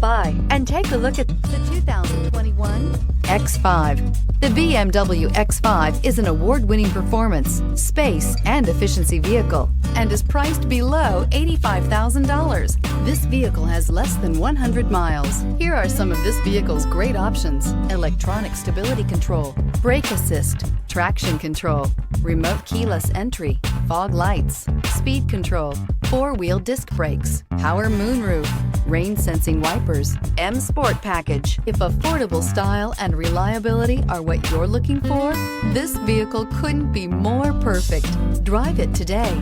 by and take a look at the 2021 X5. The BMW X5 is an award-winning performance, space, and efficiency vehicle and is priced below $85,000. This vehicle has less than 100 miles. Here are some of this vehicle's great options: electronic stability control, brake assist, traction control, remote keyless entry, fog lights, speed control, four-wheel disc brakes, power moonroof, rain sensing wipers, M Sport package. If affordable style and reliability are what you're looking for, this vehicle couldn't be more perfect. Drive it today.